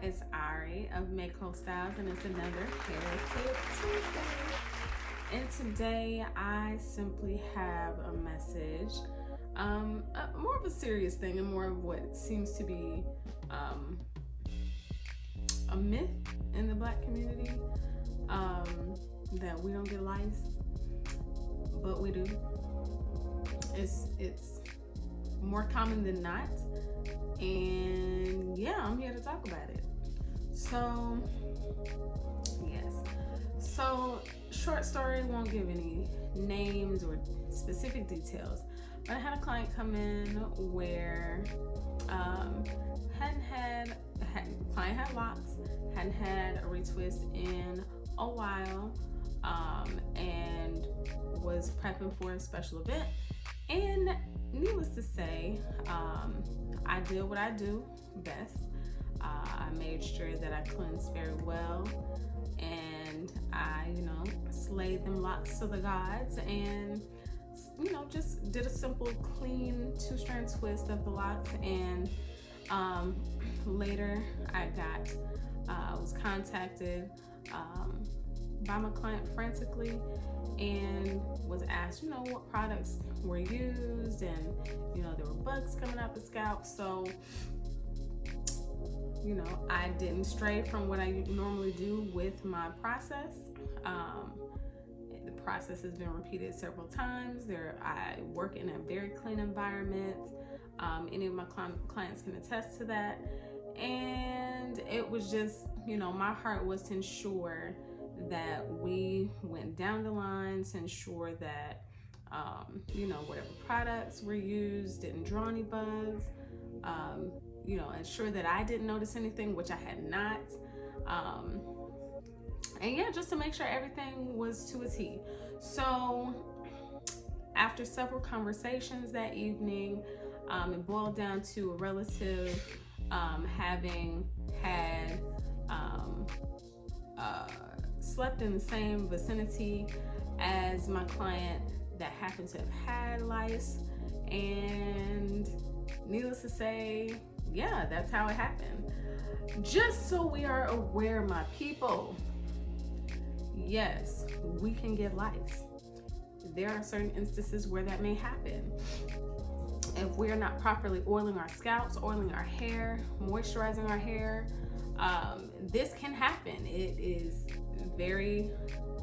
it's Ari of Mako Styles, and it's another Hair Tip Tuesday. And today I simply have a message, more of a serious thing and more of what seems to be a myth in the Black community, that we don't get lice, but we do. It's more common than not, and yeah, I'm here to talk about it. So yes, so short story, won't give any names or specific details, but I had a client come in where client had locks, hadn't had a retwist in a while, and was prepping for a special event. And needless to say, I did what I do best. I made sure that I cleansed very well, and I, slayed them locks to the gods, and just did a simple, clean 2-strand twist of the locks. And later, I was contacted by my client frantically, and was asked, what products were used, and there were bugs coming out the scalp. So I didn't stray from what I normally do with my process. The process has been repeated several times. I work in a very clean environment. Any of my clients can attest to that. And it was just, my heart was to ensure that we went down the line to ensure that, whatever products were used didn't draw any bugs, ensure that I didn't notice anything, which I had not. And yeah, just to make sure everything was to a T. So after several conversations that evening, it boiled down to a relative having had slept in the same vicinity as my client that happened to have had lice. And needless to say, yeah, that's how it happened. Just so we are aware, my people, yes, we can get lice. There are certain instances where that may happen. If we are not properly oiling our scalps, oiling our hair, moisturizing our hair, this can happen.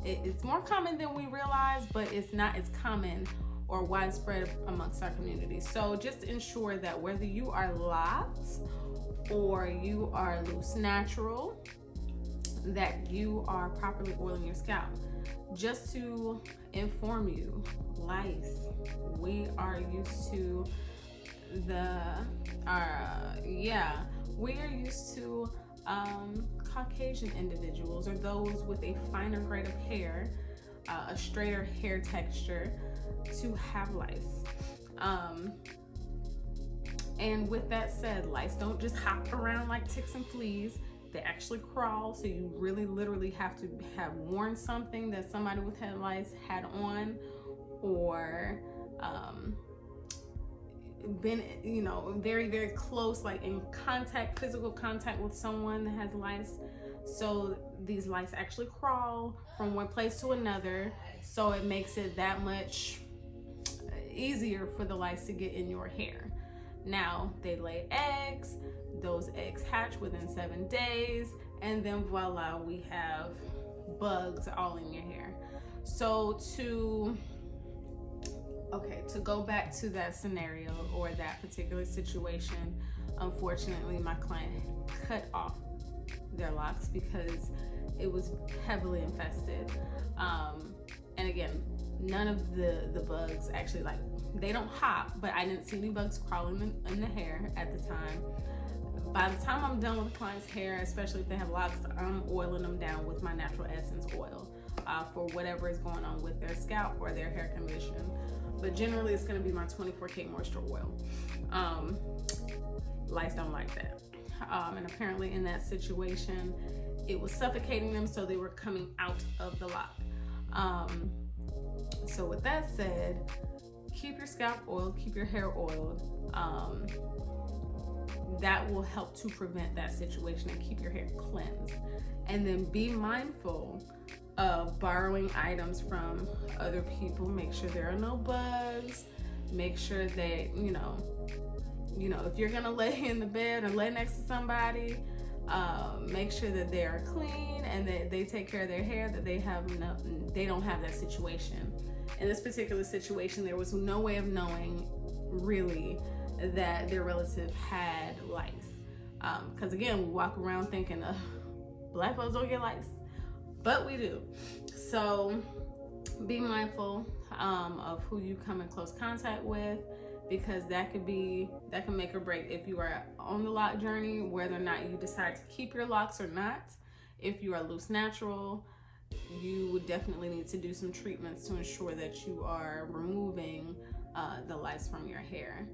It's more common than we realize, but it's not as common or widespread amongst our community. So just ensure that whether you are locked or you are loose natural, that you are properly oiling your scalp. Just to inform you, lice, we are used to Caucasian individuals, or those with a finer grade of hair, a straighter hair texture, to have lice. And with that said, lice don't just hop around like ticks and fleas. They actually crawl, so you really literally have to have worn something that somebody with head lice had on, or been very, very close, like in physical contact with someone that has lice. So these lice actually crawl from one place to another, so it makes it that much easier for the lice to get in your hair. Now, they lay eggs, those eggs hatch within 7 days, and then voila, we have bugs all in your hair. So to go back to that scenario or that particular situation, unfortunately, my client cut off their locks because it was heavily infested. And again, none of the bugs actually, they don't hop, but I didn't see any bugs crawling in the hair at the time. By the time I'm done with the client's hair, especially if they have locks, I'm oiling them down with my natural essence oil for whatever is going on with their scalp or their hair condition. But generally, it's going to be my 24K moisture oil. Lice don't like that. And apparently in that situation, it was suffocating them, so they were coming out of the lock. So with that said, keep your scalp oiled, keep your hair oiled. That will help to prevent that situation and keep your hair cleansed. And then be mindful of borrowing items from other people. Make sure there are no bugs. Make sure that, you know, if you're gonna lay in the bed or lay next to somebody, make sure that they are clean and that they take care of their hair, that they don't have that situation. In this particular situation, there was no way of knowing really that their relative had lice. Because again, we walk around thinking, black folks don't get lice, but we do. So be mindful of who you come in close contact with, because that can make or break if you are on the lock journey, whether or not you decide to keep your locks or not. If you are loose natural, you would definitely need to do some treatments to ensure that you are removing the lice from your hair.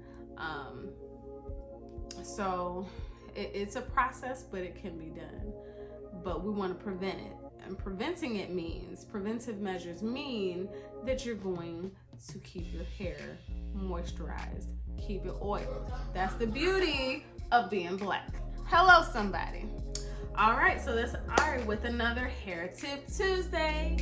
So it's a process, but it can be done. But we want to prevent it. And preventive measures mean that you're going to keep your hair moisturized, keep it oiled. That's the beauty of being black. Hello, somebody. All right, so that's all right with another Hair Tip Tuesday.